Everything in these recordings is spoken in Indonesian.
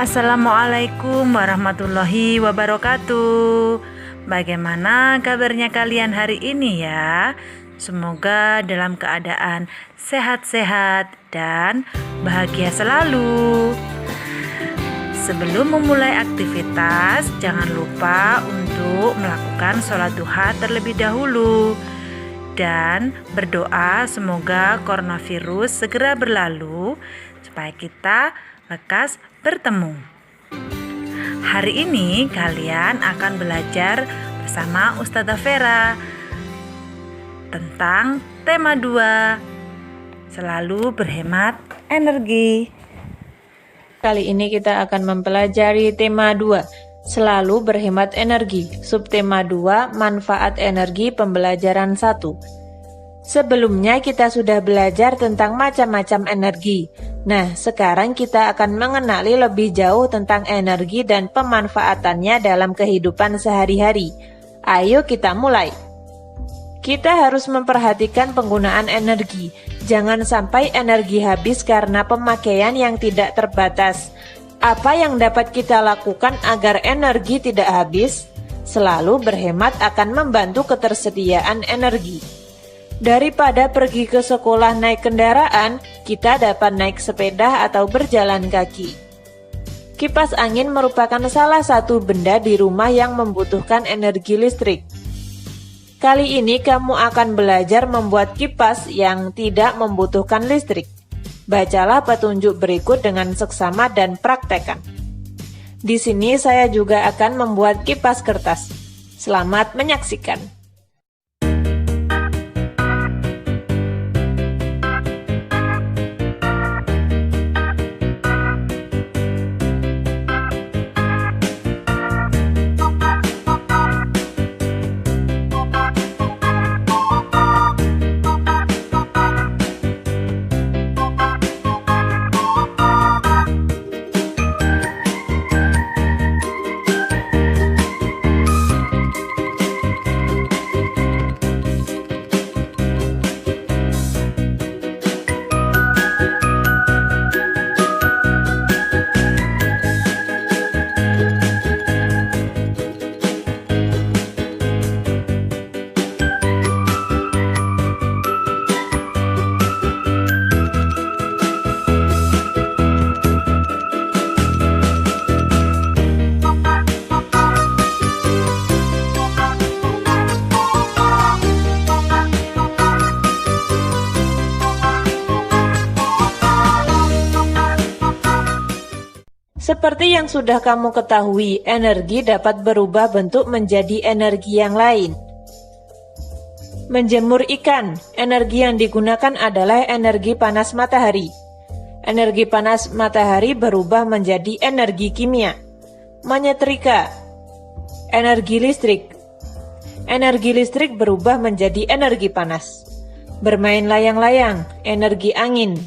Assalamualaikum warahmatullahi wabarakatuh. Bagaimana kabarnya kalian hari ini ya? Semoga dalam keadaan sehat-sehat dan bahagia selalu. Sebelum memulai aktivitas, jangan lupa untuk melakukan sholat duha terlebih dahulu dan berdoa semoga coronavirus segera berlalu supaya kita lekas bertemu. Hari ini kalian akan belajar bersama Ustazah Vera tentang tema 2, selalu berhemat energi. Kali ini kita akan mempelajari tema 2, selalu berhemat energi. Subtema 2, manfaat energi pembelajaran 1. Sebelumnya kita sudah belajar tentang macam-macam energi. Nah, sekarang kita akan mengenali lebih jauh tentang energi dan pemanfaatannya dalam kehidupan sehari-hari. Ayo kita mulai. Kita harus memperhatikan penggunaan energi. Jangan sampai energi habis karena pemakaian yang tidak terbatas. Apa yang dapat kita lakukan agar energi tidak habis? Selalu berhemat akan membantu ketersediaan energi. Daripada pergi ke sekolah naik kendaraan, kita dapat naik sepeda atau berjalan kaki. Kipas angin merupakan salah satu benda di rumah yang membutuhkan energi listrik. Kali ini kamu akan belajar membuat kipas yang tidak membutuhkan listrik. Bacalah petunjuk berikut dengan seksama dan praktekkan. Di sini saya juga akan membuat kipas kertas. Selamat menyaksikan. Seperti yang sudah kamu ketahui, energi dapat berubah bentuk menjadi energi yang lain. Menjemur ikan, energi yang digunakan adalah energi panas matahari. Energi panas matahari berubah menjadi energi kimia. Menyetrika, energi listrik. Energi listrik berubah menjadi energi panas. Bermain layang-layang, energi angin.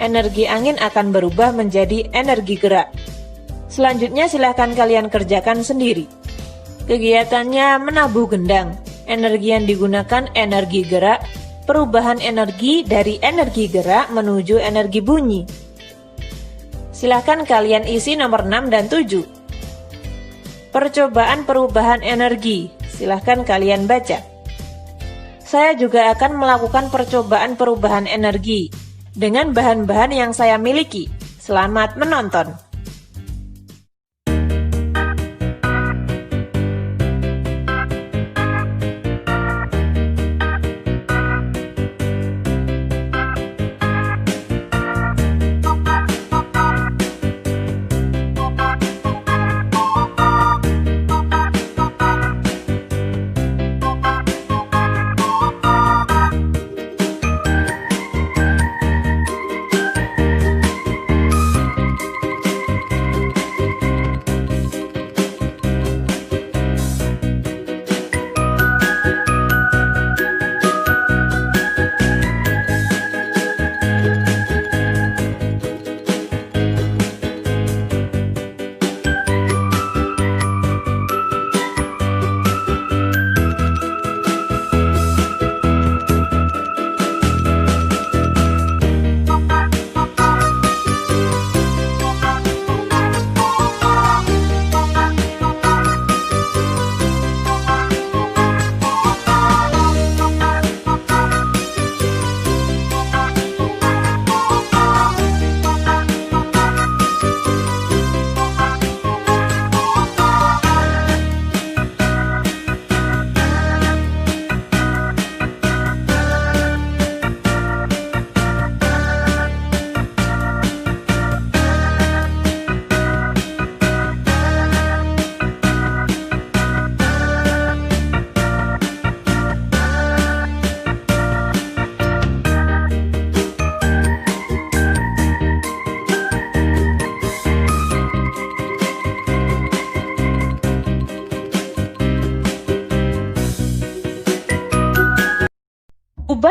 Energi angin akan berubah menjadi energi gerak. Selanjutnya silahkan kalian kerjakan sendiri. Kegiatannya menabuh gendang. Energi yang digunakan energi gerak. Perubahan energi dari energi gerak menuju energi bunyi. Silahkan kalian isi nomor 6 dan 7. Percobaan perubahan energi. Silahkan kalian baca. Saya juga akan melakukan percobaan perubahan energi dengan bahan-bahan yang saya miliki. Selamat menonton.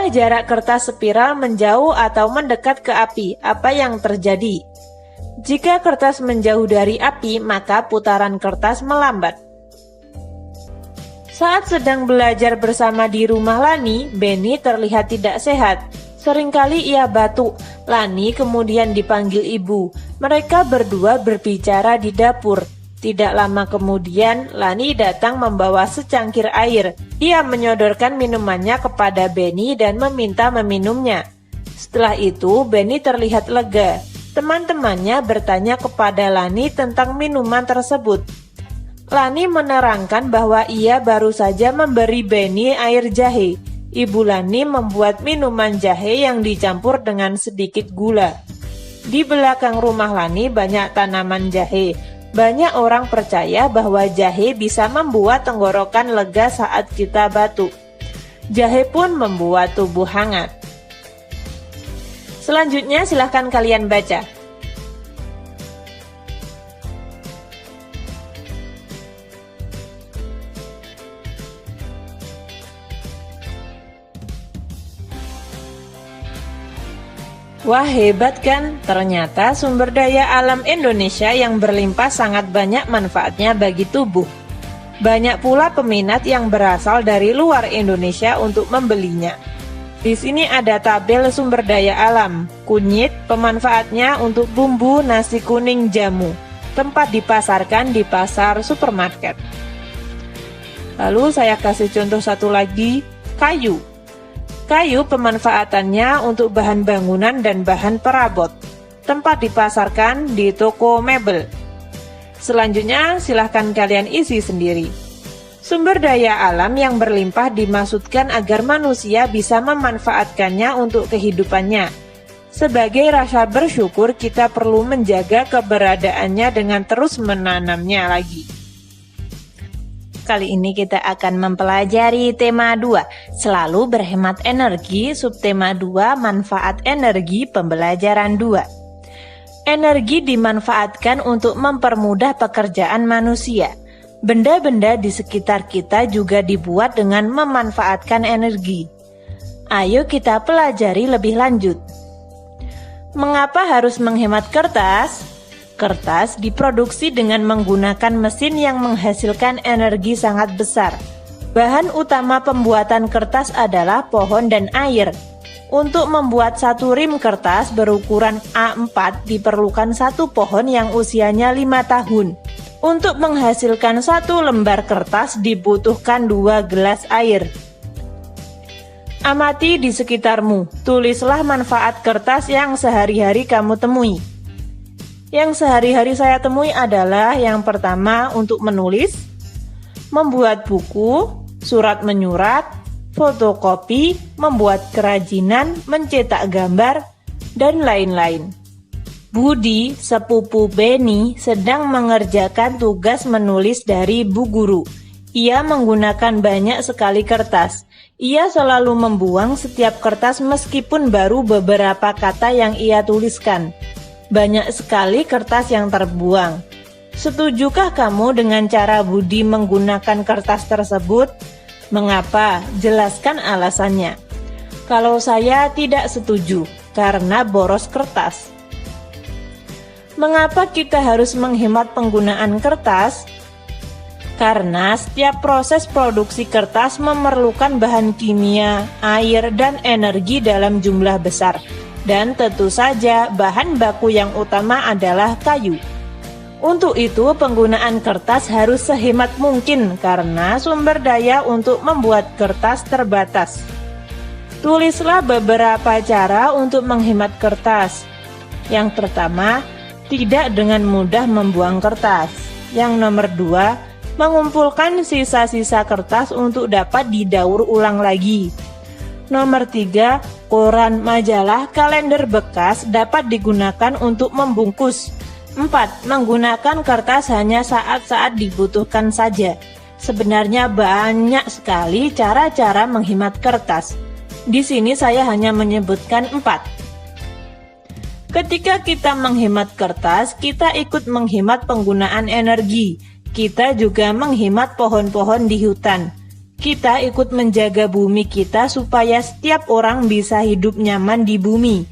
Jika jarak kertas spiral menjauh atau mendekat ke api, apa yang terjadi? Jika kertas menjauh dari api, maka putaran kertas melambat. Saat sedang belajar bersama di rumah Lani, Benny terlihat tidak sehat. Seringkali ia batuk. Lani kemudian dipanggil ibu. Mereka berdua berbicara di dapur. Tidak lama kemudian, Lani datang membawa secangkir air. Ia menyodorkan minumannya kepada Benny dan meminta meminumnya. Setelah itu, Benny terlihat lega. Teman-temannya bertanya kepada Lani tentang minuman tersebut. Lani menerangkan bahwa ia baru saja memberi Benny air jahe. Ibu Lani membuat minuman jahe yang dicampur dengan sedikit gula. Di belakang rumah Lani banyak tanaman jahe. Banyak orang percaya bahwa jahe bisa membuat tenggorokan lega saat kita batuk. Jahe pun membuat tubuh hangat. Selanjutnya silahkan kalian baca. Wah, hebat kan? Ternyata sumber daya alam Indonesia yang berlimpah sangat banyak manfaatnya bagi tubuh. Banyak pula peminat yang berasal dari luar Indonesia untuk membelinya. Di sini ada tabel sumber daya alam. Kunyit, pemanfaatnya untuk bumbu nasi kuning jamu. Tempat dipasarkan di pasar supermarket. Lalu saya kasih contoh satu lagi, kayu. Kayu pemanfaatannya untuk bahan bangunan dan bahan perabot. Tempat dipasarkan di toko mebel. Selanjutnya silahkan kalian isi sendiri. Sumber daya alam yang berlimpah dimaksudkan agar manusia bisa memanfaatkannya untuk kehidupannya. Sebagai rasa bersyukur kita perlu menjaga keberadaannya dengan terus menanamnya lagi. Kali ini kita akan mempelajari tema 2, selalu berhemat energi, subtema 2, manfaat energi, pembelajaran 2. Energi dimanfaatkan untuk mempermudah pekerjaan manusia. Benda-benda di sekitar kita juga dibuat dengan memanfaatkan energi. Ayo kita pelajari lebih lanjut. Mengapa harus menghemat kertas? Kertas diproduksi dengan menggunakan mesin yang menghasilkan energi sangat besar. Bahan utama pembuatan kertas adalah pohon dan air. Untuk membuat satu rim kertas berukuran A4 diperlukan satu pohon yang usianya 5 tahun. Untuk menghasilkan satu lembar kertas dibutuhkan 2 gelas air. Amati di sekitarmu, tulislah manfaat kertas yang sehari-hari kamu temui. Yang sehari-hari saya temui adalah yang pertama untuk menulis, membuat buku, surat menyurat, fotokopi, membuat kerajinan, mencetak gambar, dan lain-lain. Budi, sepupu Benny, sedang mengerjakan tugas menulis dari Bu Guru. Ia menggunakan banyak sekali kertas. Ia selalu membuang setiap kertas meskipun baru beberapa kata yang ia tuliskan. Banyak sekali kertas yang terbuang. Setujukah kamu dengan cara Budi menggunakan kertas tersebut? Mengapa? Jelaskan alasannya. Kalau saya tidak setuju, karena boros kertas. Mengapa kita harus menghemat penggunaan kertas? Karena setiap proses produksi kertas memerlukan bahan kimia, air, dan energi dalam jumlah besar. Dan tentu saja bahan baku yang utama adalah kayu. Untuk itu penggunaan kertas harus sehemat mungkin karena sumber daya untuk membuat kertas terbatas. Tulislah beberapa cara untuk menghemat kertas. Yang pertama, tidak dengan mudah membuang kertas. Yang nomor 2, mengumpulkan sisa-sisa kertas untuk dapat didaur ulang lagi. Nomor 3, koran, majalah, kalender bekas dapat digunakan untuk membungkus. 4. Menggunakan kertas hanya saat-saat dibutuhkan saja. Sebenarnya banyak sekali cara-cara menghemat kertas. Di sini saya hanya menyebutkan 4. Ketika kita menghemat kertas, kita ikut menghemat penggunaan energi. Kita juga menghemat pohon-pohon di hutan. Kita ikut menjaga bumi kita supaya setiap orang bisa hidup nyaman di bumi.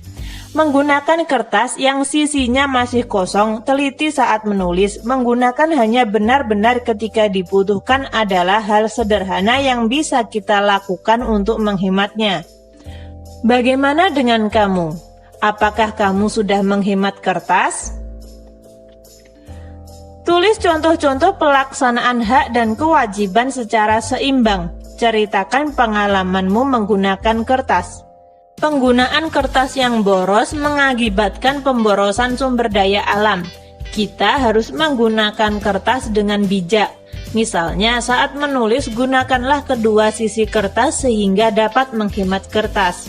Menggunakan kertas yang sisinya masih kosong, teliti saat menulis, menggunakan hanya benar-benar ketika dibutuhkan adalah hal sederhana yang bisa kita lakukan untuk menghematnya. Bagaimana dengan kamu? Apakah kamu sudah menghemat kertas? Tulis contoh-contoh pelaksanaan hak dan kewajiban secara seimbang. Ceritakan pengalamanmu menggunakan kertas. Penggunaan kertas yang boros mengakibatkan pemborosan sumber daya alam. Kita harus menggunakan kertas dengan bijak. Misalnya, saat menulis, gunakanlah kedua sisi kertas sehingga dapat menghemat kertas.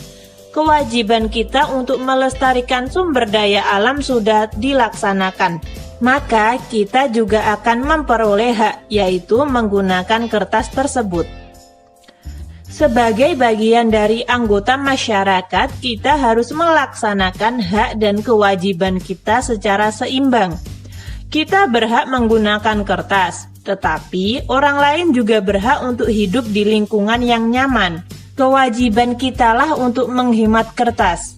Kewajiban kita untuk melestarikan sumber daya alam sudah dilaksanakan. Maka kita juga akan memperoleh hak, yaitu menggunakan kertas tersebut. Sebagai bagian dari anggota masyarakat, kita harus melaksanakan hak dan kewajiban kita secara seimbang. Kita berhak menggunakan kertas, tetapi orang lain juga berhak untuk hidup di lingkungan yang nyaman. Kewajiban kitalah untuk menghemat kertas.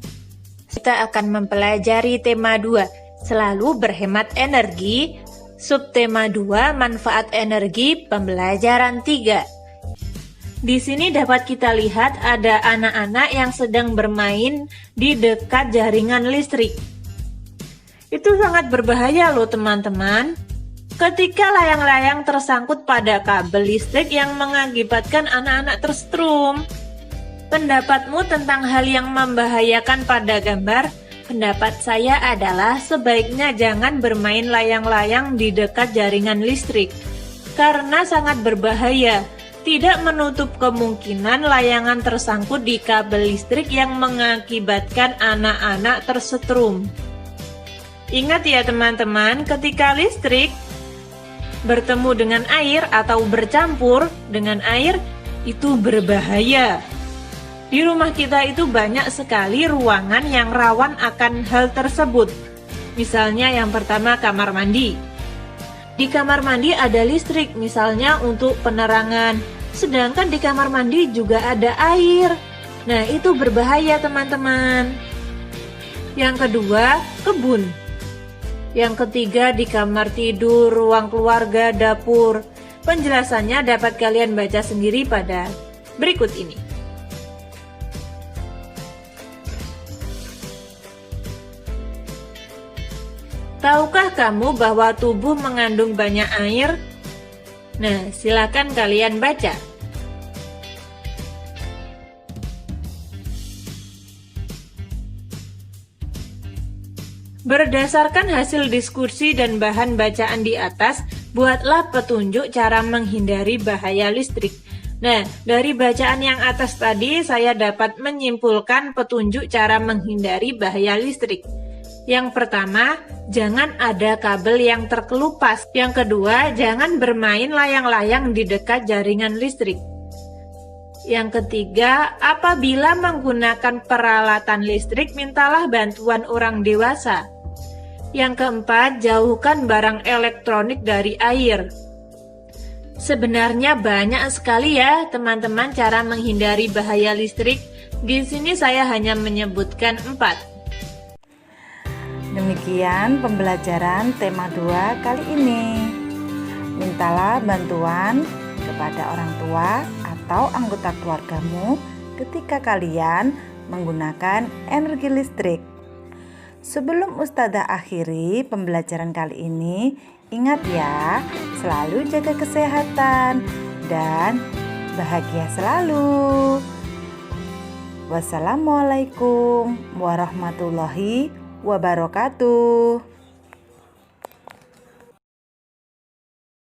Kita akan mempelajari tema 2. Selalu berhemat energi. Subtema 2, manfaat energi, pembelajaran 3. Di sini dapat kita lihat ada anak-anak yang sedang bermain di dekat jaringan listrik. Itu sangat berbahaya loh teman-teman. Ketika layang-layang tersangkut pada kabel listrik yang mengakibatkan anak-anak tersetrum. Pendapatmu tentang hal yang membahayakan pada gambar? Pendapat saya adalah sebaiknya jangan bermain layang-layang di dekat jaringan listrik, karena sangat berbahaya. Tidak menutup kemungkinan layangan tersangkut di kabel listrik yang mengakibatkan anak-anak tersetrum. Ingat ya teman-teman, ketika listrik bertemu dengan air atau bercampur dengan air, itu berbahaya. Di rumah kita itu banyak sekali ruangan yang rawan akan hal tersebut. Misalnya yang pertama kamar mandi. Di kamar mandi ada listrik, misalnya untuk penerangan. Sedangkan di kamar mandi juga ada air. Nah, itu berbahaya teman-teman. Yang kedua, kebun. Yang ketiga, di kamar tidur, ruang keluarga, dapur. Penjelasannya dapat kalian baca sendiri pada berikut ini. Tahukah kamu bahwa tubuh mengandung banyak air? Nah, silakan kalian baca. Berdasarkan hasil diskusi dan bahan bacaan di atas, buatlah petunjuk cara menghindari bahaya listrik. Nah, dari bacaan yang atas tadi, saya dapat menyimpulkan petunjuk cara menghindari bahaya listrik. Yang pertama, jangan ada kabel yang terkelupas. Yang kedua, jangan bermain layang-layang di dekat jaringan listrik. Yang ketiga, apabila menggunakan peralatan listrik, mintalah bantuan orang dewasa. Yang keempat, jauhkan barang elektronik dari air. Sebenarnya banyak sekali ya teman-teman cara menghindari bahaya listrik. Di sini saya hanya menyebutkan 4. Demikian pembelajaran tema 2 kali ini. Mintalah bantuan kepada orang tua atau anggota keluargamu ketika kalian menggunakan energi listrik. Sebelum Ustazah akhiri pembelajaran kali ini, ingat ya, selalu jaga kesehatan dan bahagia selalu. Wassalamualaikum warahmatullahi wabarakatuh.